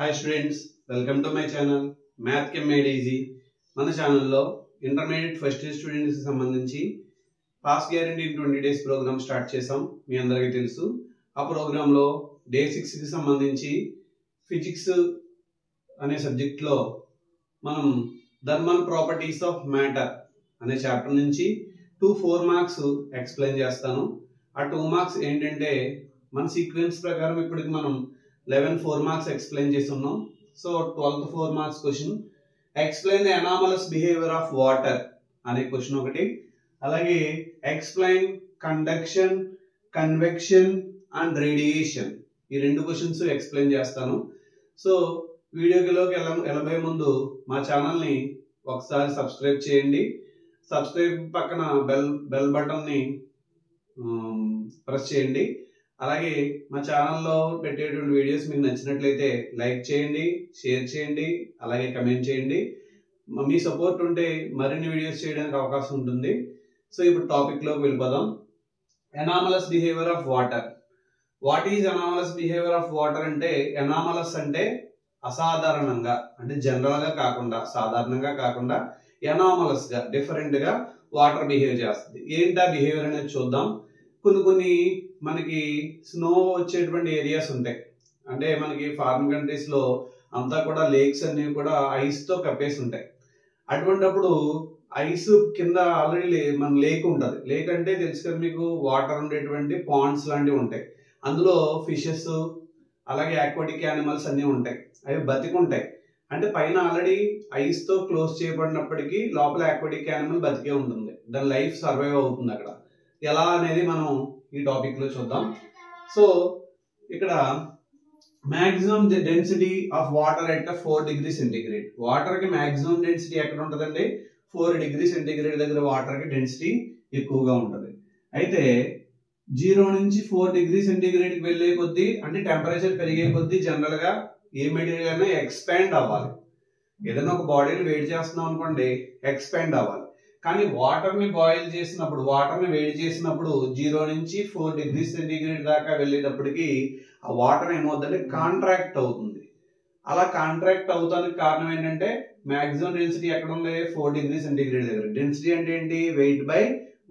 Hi students, welcome to my channel Math Chem Made Easy. మన ఛానల్లో intermediate first year students కి సంబంధించి pass guarantee in 20 days program start చేసాం. మీ అందరికీ తెలుసు. ఆ ప్రోగ్రామ్ లో డే 6 కి సంబంధించి ఫిజిక్స్ అనే సబ్జెక్ట్ లో మనం థర్మల్ ప్రాపర్టీస్ ఆఫ్ మ్యాటర్ అనే చాప్టర్ నుంచి 4 మార్క్స్ ఎక్స్ప్లెయిన్ చేస్తాను. ఆ 2 మార్క్స్ ఏంటంటే మన సీక్వెన్స్ ప్రకారం ఇప్పటికి మనం 11 4 మార్క్స్ ఎక్స్ప్లెయిన్ చేసి ఉన్నాం. So 12th 4 marks question explain the anomalous behaviour of water అనే క్వశ్చన్ ఒకటి, అలాగే explain conduction, convection and radiation ఈ రెండు క్వశ్చన్స్ ఎక్స్ప్లెయిన్ చేస్తాను. సో వీడియోలోకి వెళ్ళబోయే ముందు మా ఛానల్ని ఒకసారి సబ్స్క్రైబ్ చేయండి. సబ్స్క్రైబ్ పక్కన బెల్ బటన్ని ప్రెస్ చేయండి. అలాగే మా ఛానల్లో పెట్టేటువంటి వీడియోస్ మీకు నచ్చినట్లయితే లైక్ చేయండి, షేర్ చేయండి, అలాగే కమెంట్ చేయండి. మీ సపోర్ట్ ఉంటే మరిన్ని వీడియోస్ చేయడానికి అవకాశం ఉంటుంది. సో ఇప్పుడు టాపిక్లోకి వెళ్ళిపోదాం. Anomalous behaviour of water. What is anomalous behaviour of water అంటే, ఎనామలస్ అంటే అసాధారణంగా, అంటే జనరల్ గా కాకుండా, సాధారణంగా కాకుండా ఎనామలస్ గా, డిఫరెంట్ గా వాటర్ బిహేవ్ చేస్తుంది. ఏంటా బిహేవియర్ అనేది చూద్దాం. కొన్ని మనకి స్నో వచ్చేటువంటి ఏరియాస్ ఉంటాయి. అంటే మనకి ఫారిన్ కంట్రీస్ లో అంతా కూడా లేక్స్ అన్ని కూడా ఐస్ తో కప్పేసి ఉంటాయి. అటువంటిప్పుడు ఐస్ కింద ఆల్రెడీ మన లేక్ ఉంటుంది. లేక్ అంటే తెలుసు కదా మీకు, వాటర్ ఉండేటువంటి పాండ్స్ లాంటివి ఉంటాయి. అందులో ఫిషెస్ అలాగే ఆక్వాటిక్ యానిమల్స్ అన్ని ఉంటాయి. అవి బతికుంటాయి. అంటే పైన ఆల్రెడీ ఐస్ తో క్లోజ్ చేయబడినప్పటికీ లోపల ఆక్వాటిక్ యానిమల్ బతికే ఉంటుంది. దాని లైఫ్ సర్వైవ్ అవుతుంది అక్కడ. ఎలా అనేది మనం ఈ టాపిక్ లో చూద్దాం. సో ఇక్కడ maximum density of water at 4 degree centigrade. Water కి మాక్సిమం డెన్సిటీ ఎక్కడ ఉంటుందండి? 4 డిగ్రీ సెంటీగ్రేడ్ దగ్గర వాటర్ కి డెన్సిటీ ఎక్కువగా ఉంటుంది. అయితే 0 నుంచి 4 డిగ్రీ సెంటీగ్రేడ్ కి వెళ్లే కొద్దీ, అంటే టెంపరేచర్ పెరిగే కొద్దీ జనరల్ గా ఏ మెటీరియల్ అయినా ఎక్స్పాండ్ అవ్వాలి. ఏదైనా ఒక బాడీని వేడి చేస్తున్నాం అనుకోండి, ఎక్స్పాండ్ అవ్వాలి. కానీ వాటర్ ని బాయిల్ చేసినప్పుడు, వాటర్ ని వేడి చేసినప్పుడు 0 నుంచి 4 డిగ్రీ సెంటీగ్రేడ్ దాకా వెళ్ళేటప్పటికి ఆ వాటర్ ఏమవుతుందంటే కాంట్రాక్ట్ అవుతుంది. అలా కాంట్రాక్ట్ అవుతానికి కారణం ఏంటంటే, మాక్సిమం డెన్సిటీ ఎక్కడ ఉంది? 4 డిగ్రీ సెంటీగ్రేడ్ దగ్గర. డెన్సిటీ అంటే ఏంటి? Weight by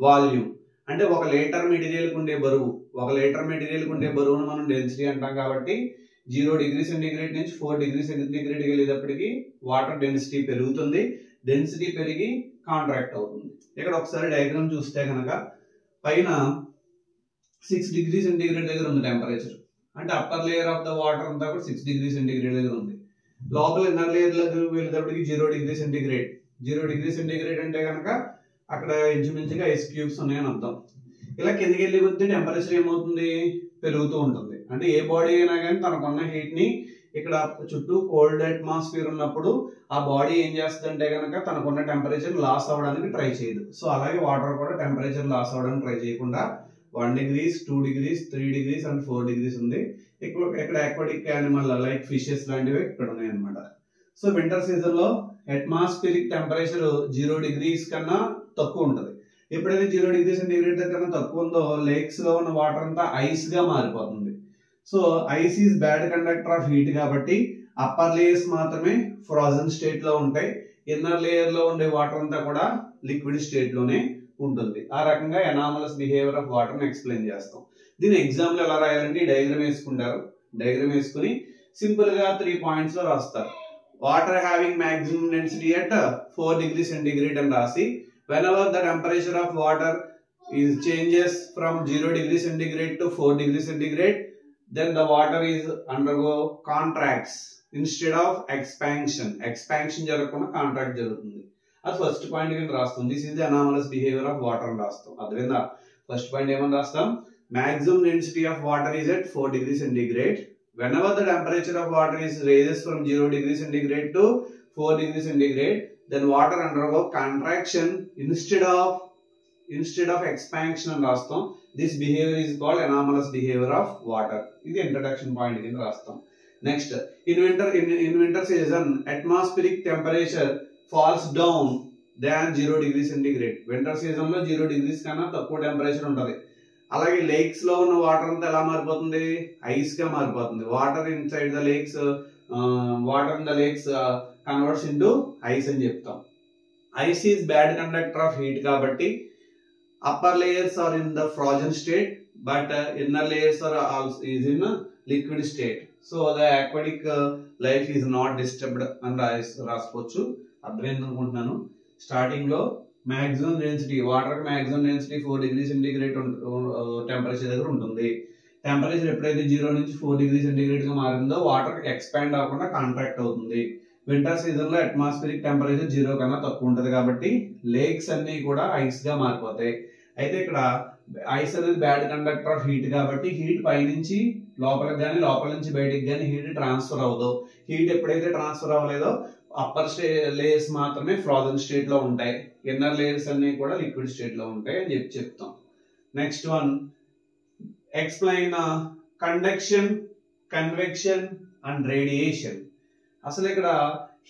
volume. అంటే 1 లీటర్ మెటీరియల్ కు ఉండే బరువు, 1 లీటర్ మెటీరియల్ కు ఉండే బరువును మనం డెన్సిటీ అంటాం. కాబట్టి 0 డిగ్రీ సెంటీగ్రేడ్ నుంచి 4 డిగ్రీ సెంటీగ్రేడ్ వెళ్ళేటప్పటికి వాటర్ డెన్సిటీ పెరుగుతుంది. డెన్సిటీ పెరిగి కాంట్రాక్ట్ అవుతుంది. ఇక్కడ ఒకసారి డయాగ్రామ్ చూస్తే కనుక పైన 6 డిగ్రీ సెంటీగ్రేడ్ దగ్గర ఉంది టెంపరేచర్. అంటే upper layer of the water అంతా కూడా 6 డిగ్రీ సెంటీగ్రేడ్ దగ్గర ఉంది. లోపల ఇన్నర్ లేయర్ దగ్గర వెళ్ళేటప్పటికి 0 డిగ్రీ సెంటీగ్రేడ్. 0 డిగ్రీ సెంటీగ్రేడ్ అంటే కనుక అక్కడ ఇంచుమించుగా ఐస్ క్యూబ్స్ ఉన్నాయని అర్థం. ఇలా కిందకి వెళ్ళే కొద్దీ టెంపరేచర్ ఏమవుతుంది? పెరుగుతూ ఉంటుంది. అంటే ఏ బాడీ అయినా కానీ తనకున్న హీట్ ని, ఇక్కడ చుట్టూ కోల్డ్ అట్మాస్ఫియర్ ఉన్నప్పుడు ఆ బాడీ ఏం చేస్తుందంటే కనుక తనకున్న టెంపరేచర్ లాస్ అవ్వడానికి ట్రై చేయదు. సో అలాగే వాటర్ కూడా టెంపరేచర్ లాస్ అవ్వడానికి ట్రై చేయకుండా 1 degrees, 2 degrees, 3 degrees and 4 degrees ఉంది. ఇక్కడ ఆక్వాటిక్ యానిమల్ లైక్ ఫిషెస్ లాంటివి ఇక్కడ ఉన్నాయి అనమాట. సో వింటర్ సీజన్ లో అట్మాస్ఫియరిక్ టెంపరేచర్ 0 డిగ్రీస్ కన్నా తక్కువ ఉంటుంది. ఎప్పుడైతే 0 డిగ్రీ సెంటీగ్రేడ్ కన్నా తక్కువ ఉందో లేక్స్ లో ఉన్న వాటర్ అంతా ఐస్ గా మారిపోతుంది. So ice is bad conductor of heat కాబట్టి అప్పర్ లేయర్స్ మాత్రమే ఫ్రోజన్ స్టేట్ లో ఉంటాయి. ఇన్నర్ లేయర్ లో ఉండే వాటర్ అంతా కూడా లిక్విడ్ స్టేట్ లోనే ఉంటుంది. ఆ రకంగా ఎనామలస్ బిహేవియర్ ఆఫ్ వాటర్ ని ఎక్స్ప్లెయిన్ చేస్తాం. దీని ఎగ్జాంపుల్ ఎలా రాయాలంటే డయాగ్రామ్ వేసుకుంటారు. డయాగ్రామ్ వేసుకుని సింపుల్ గా 3 పాయింట్స్ లో రాస్తారు. Water having maximum density at 4 degree centigrade అని రాసి, whenever the temperature of water is changes from 0 degree centigrade to 4 degree centigrade, then the water is undergo contracts instead of expansion. Expansion జరగకుండా contract జరుగుతుంది. అది first point కింద రాస్తాం. This is the anomalous behaviour of water అని రాస్తాం. అదేవిధంగా first point ఏమని రాస్తాం? Maximum density of water is at 4 degree centigrade. Whenever the temperature of water is raises from 0 degree centigrade to 4 degree centigrade, then water undergo contraction instead of expansion అని రాస్తాం. This behavior is called anomalous behavior of water. ఇది introduction point కింద రాస్తాం. Next, in winter season atmospheric temperature falls down than 0 degree centigrade. Winter season లో 0 degrees కన్నా తక్కువ temperature ఉంటుంది. అలాగే లేక్స్ లో ఉన్న వాటర్ అంతా ఎలా మారిపోతుంది? ఐస్ గా మారిపోతుంది. Water inside the lakes water in the lakes converts into ice అని చెప్తాం. Ice is bad conductor of heat కాబట్టి upper layers are in the frozen state but inner layers are also is in liquid state. So the aquatic life is not disturbed అని రాసుకోవచ్చు. అర్థమైంది అనుకుంటున్నాను. Starting లో maximum density, water maximum density 4 degree centigrade temperature దగ్గర ఉంటుంది. Temperature ఎప్పుడైతే 0 నుంచి 4 degree centigrade గా మారిందో వాటర్ ఎక్స్పాండ్ అవ్వకుండా కాంట్రాక్ట్ అవుతుంది. వింటర్ సీజన్ లో అట్మాస్ఫిరిక్ టెంపరేచర్ 0 కన్నా తక్కువ ఉంటుంది కాబట్టి లేక్స్ అన్ని కూడా ఐస్ గా మారిపోతాయి. అయితే ఇక్కడ ఐస్ అనేది బ్యాడ్ కండక్టర్ ఆఫ్ హీట్ కాబట్టి హీట్ పైనుంచి లోపలికి కానీ లోపల నుంచి బయటికి కానీ హీట్ ట్రాన్స్ఫర్ అవ్వదు. హీట్ ఎప్పుడైతే ట్రాన్స్ఫర్ అవ్వలేదో అప్పర్ లేయర్స్ మాత్రమే ఫ్రోజన్ స్టేట్ లో ఉంటాయి. ఇన్నర్ లేయర్స్ అన్ని కూడా లిక్విడ్ స్టేట్ లో ఉంటాయి అని చెప్తాం. Next one, explain conduction, convection and radiation. అసలు ఇక్కడ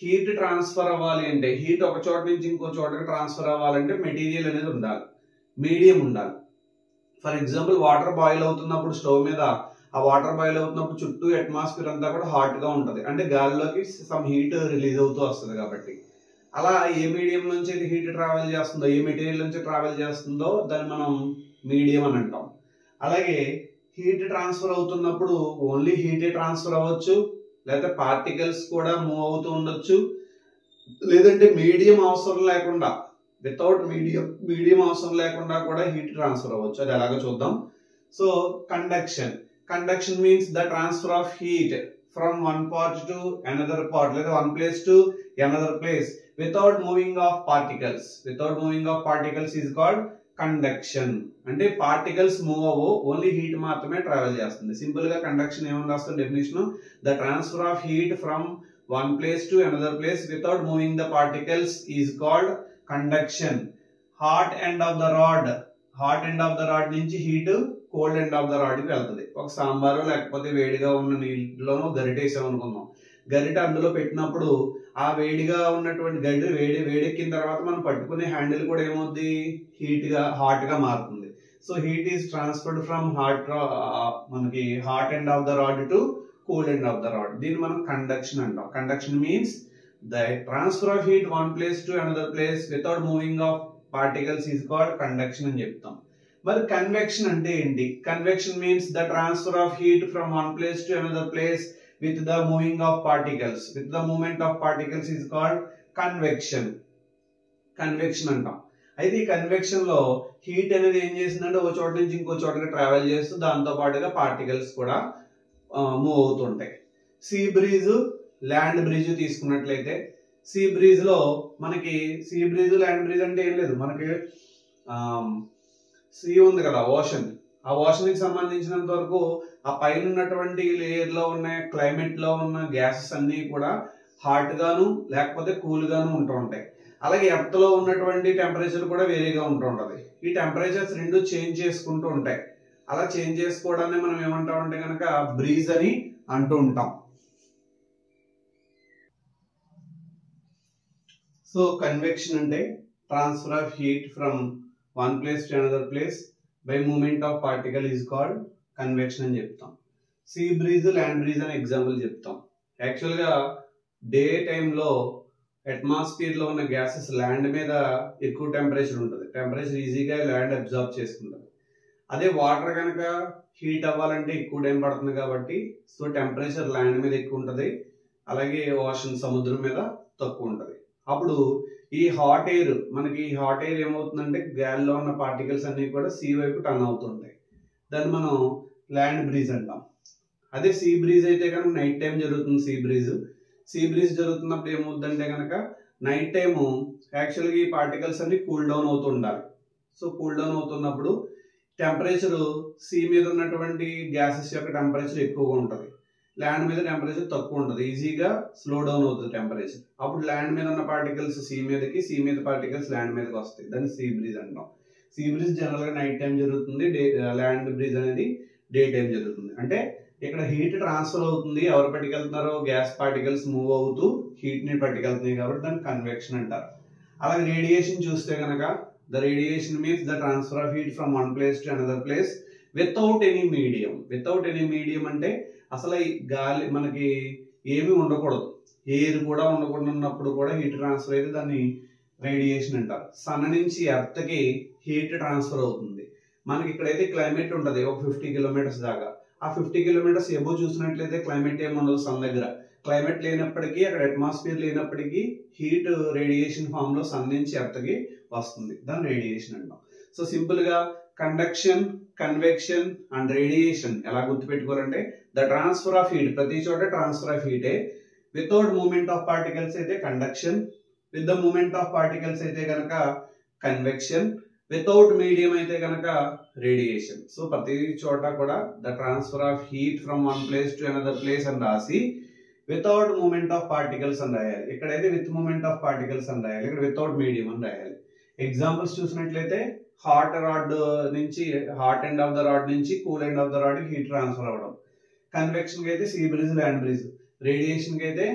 హీట్ ట్రాన్స్ఫర్ అవ్వాలి అంటే, హీట్ ఒక చోట నుంచి ఇంకో చోటకి ట్రాన్స్ఫర్ అవ్వాలంటే మెటీరియల్ అనేది ఉండాలి, మీడియం ఉండాలి. ఫర్ ఎగ్జాంపుల్ వాటర్ బాయిల్ అవుతున్నప్పుడు స్టవ్ మీద, ఆ వాటర్ బాయిల్ అవుతున్నప్పుడు చుట్టూ అట్మాస్ఫియర్ అంతా కూడా హాట్ గా ఉంటది, అంటే గాలిలోకి సమ్ హీట్ రిలీజ్ అవుతూ వస్తుంది కాబట్టి. అలా ఏ మీడియం నుంచి అయితే హీట్ ట్రావెల్ చేస్తుందో, ఏ మెటీరియల్ నుంచి ట్రావెల్ చేస్తుందో దాన్ని మనం మీడియం అని అంటాం. అలాగే హీట్ ట్రాన్స్ఫర్ అవుతున్నప్పుడు ఓన్లీ హీటే ట్రాన్స్ఫర్ అవ్వచ్చు, లేకపోతే పార్టికల్స్ కూడా మూవ్ అవుతూ ఉండొచ్చు, లేదంటే మీడియం అవసరం లేకుండా, వితౌట్ మీడియం అవసరం లేకుండా కూడా హీట్ ట్రాన్స్ఫర్ అవ్వచ్చు. అది ఎలాగో చూద్దాం. So conduction means the transfer of heat from one part to another part, లేదా one place to another place without moving of particles is called conduction. అంటే పార్టికల్స్ మూవ్ అవ్వవు, ఓన్లీ హీట్ మాత్రమే travel చేస్తుంది. Simple గా conduction ఏమని రాస్తుంది definition, the transfer of heat from one place to another place without moving the particles is called conduction. Hot end of the rod నుంచి heat cold end of the rod కి వెళ్తుంది. ఒక సాంబారు లేకపోతే వేడిగా ఉన్న నీళ్ళలోనో గరిటె వేసాం అనుకుందాం. గరిటె అందులో పెట్టినప్పుడు ఆ వేడిగా ఉన్నటువంటి గరిటె వేడెక్కిన తర్వాత మనం పట్టుకునే హ్యాండిల్ కూడా ఏమవుద్ది, హాట్ గా మారుతుంది. So heat is transferred from మనకి hot end of the rod to cool end of the rod. దీన్ని మనం కండక్షన్ అంటాం. Conduction means the transfer of heat one place to another place without moving of particles is called conduction అని చెప్తాం. మరి convection అంటే ఏంటి? Convection means the transfer of heat from one place to another place with the moving of particles, with the movement of particles is called convection అంటాం. అయితే ఈ convection లో heat అనేది ఏం చేసిందంటే ఒక చోట నుంచి ఇంకో చోటకి ట్రావెల్ చేస్తూ దాంతో పాటుగా పార్టికల్స్ కూడా మూవ్ అవుతుంటాయి. సీ బ్రీజ్, ల్యాండ్ బ్రిడ్జ్ తీసుకున్నట్లయితే, సీ బ్రీజ్ లో మనకి ల్యాండ్ బ్రిడ్జ్ అంటే ఏం లేదు, మనకి సీ ఉంది కదా, ఓషన్. ఆ ఓషన్ కి సంబంధించినంత వరకు ఆ పైన ఉన్నటువంటి లేయర్ లో ఉన్న క్లైమేట్ లో ఉన్న గ్యాసెస్ అన్ని కూడా హాట్ గాను లేకపోతే కూల్ గాను ఉంటూ ఉంటాయి. అలాగే ఎర్త్ లో ఉన్నటువంటి టెంపరేచర్ కూడా వేరేగా ఉంటూ ఉంటది. ఈ టెంపరేచర్స్ రెండు చేంజ్ చేసుకుంటూ ఉంటాయి. అలా చేంజ్ చేసుకోవడాన్ని మనం ఏమంటాం అంటే కనుక బ్రీజ్ అని అంటూ ఉంటాం. సో కన్వెక్షన్ అంటే transfer of heat from one place to another place by moment of particle is called convection అని చెప్తాం. సీ బ్రీజ్, ల్యాండ్ బ్రీజ్ అని ఎగ్జాంపుల్ చెప్తాం. యాక్చువల్ గా డే టైంలో అట్మాస్ఫియర్ లో ఉన్న గ్యాసెస్ ల్యాండ్ మీద ఎక్కువ టెంపరేచర్ ఉంటుంది, టెంపరేచర్ ఈజీగా ల్యాండ్ అబ్జార్బ్ చేసుకుంటుంది. అదే వాటర్ కనుక హీట్ అవ్వాలంటే ఎక్కువ టైం పడుతుంది కాబట్టి సో టెంపరేచర్ ల్యాండ్ మీద ఎక్కువ ఉంటుంది, అలాగే ఓషన్ సముద్రం మీద తక్కువ ఉంటుంది. అప్పుడు ఈ హాట్ ఎయిర్ ఏమవుతుందంటే గాలిలో ఉన్న పార్టికల్స్ అన్ని కూడా సీ వైపు టర్న్ అవుతుంటాయి. దాన్ని మనం ల్యాండ్ బ్రీజ్ అంటాం. అదే సీ బ్రీజ్ అయితే కనుక నైట్ టైం జరుగుతుంది. సీ బ్రీజ్ జరుగుతున్నప్పుడు ఏమవుతుందంటే కనుక నైట్ టైము యాక్చువల్గా ఈ పార్టికల్స్ అన్ని కూల్ డౌన్ అవుతూ ఉండాలి. సో కూల్ డౌన్ అవుతున్నప్పుడు టెంపరేచర్ సీ మీద ఉన్నటువంటి గ్యాసెస్ యొక్క టెంపరేచర్ ఎక్కువగా ఉంటుంది, ల్యాండ్ మీద టెంపరేచర్ తక్కువ ఉంటుంది, ఈజీగా స్లో డౌన్ అవుతుంది టెంపరేచర్. అప్పుడు ల్యాండ్ మీద ఉన్న పార్టికల్స్ సీ మీద పార్టికల్స్ ల్యాండ్ మీదకి వస్తాయి. దాన్ని సీ బ్రీజ్ అంటాం. సీ బ్రీజ్ జనరల్ గా నైట్ టైం జరుగుతుంది, ల్యాండ్ బ్రీజ్ అనేది డే టైం జరుగుతుంది. అంటే ఇక్కడ హీట్ ట్రాన్స్ఫర్ అవుతుంది, ఎవరు పట్టుకెళ్తున్నారో గ్యాస్ పార్టికల్స్ మూవ్ అవుతూ హీట్ ని పట్టుకెళ్తున్నాయి కాబట్టి దాన్ని కన్వెక్షన్ అంటారు. అలాగే రేడియేషన్ చూస్తే కనుక the radiation means the transfer of heat from one place to another place without any medium అంటే అసలు గాలి మనకి ఏమీ ఉండకూడదు, ఎయిర్ కూడా ఉండకుండా ఉన్నప్పుడు కూడా హీట్ ట్రాన్స్ఫర్ అయితే దాన్ని రేడియేషన్ అంటారు. సన్ నుంచి ఎర్త్కి హీట్ ట్రాన్స్ఫర్ అవుతుంది. మనకి ఇక్కడైతే క్లైమేట్ ఉంటుంది ఒక 50 కిలోమీటర్స్ దాకా. ఆ 50 కిలోమీటర్స్ ఎబో చూసినట్లయితే క్లైమేట్ ఏముండదు సన్ దగ్గర. క్లైమేట్ లేనప్పటికీ, అక్కడ అట్మాస్ఫియర్ లేనప్పటికీ హీట్ రేడియేషన్ ఫామ్ లో సన్ నుంచి ఎర్త్కి వస్తుంది, దాన్ని రేడియేషన్ అంటాం. సో సింపుల్ గా కండక్షన్, కన్వెక్షన్ అండ్ రేడియేషన్ ఎలా గుర్తుపెట్టుకోవాలంటే ద ట్రాన్స్ఫర్ ఆఫ్ హీట్, ప్రతి చోట ట్రాన్స్ఫర్ ఆఫ్ హీటే. వితౌట్ మూమెంట్ ఆఫ్ పార్టికల్స్ అయితే conduction, with the movement of particles అయితే కనుక కన్వెక్షన్, వితౌట్ మీడియం అయితే కనుక రేడియేషన్. సో ప్రతి చోట కూడా the transfer of heat from one place to another place అని రాసి వితౌట్ మూమెంట్ ఆఫ్ పార్టికల్స్ అని రాయాలి. ఇక్కడైతే విత్ మూమెంట్ ఆఫ్ పార్టికల్స్ అని రాయాలి, ఇక్కడ వితౌట్ మీడియం అని రాయాలి. ఎగ్జాంపుల్స్ చూసినట్లయితే హాట్ రాడ్ నుంచి, hot end of the rod నుంచి cool end of the rod కి హీట్ ట్రాన్స్ఫర్ అవ్వడం. కన్వెక్షన్ కి అయితే sea breeze, land breeze. Radiation కి అయితే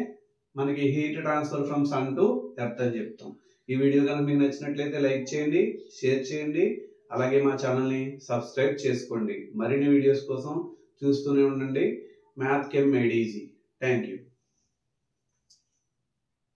మనకి heat transfer from sun to earth అని చెప్తాం. ఈ వీడియో కనుక మీకు నచ్చినట్లయితే లైక్ చేయండి, షేర్ చేయండి, అలాగే మా ఛానల్ని సబ్స్క్రైబ్ చేసుకోండి. మరిన్ని వీడియోస్ కోసం చూస్తూనే ఉండండి మ్యాథ్ కెమ్ మేడ్ ఈజీ. Thank you.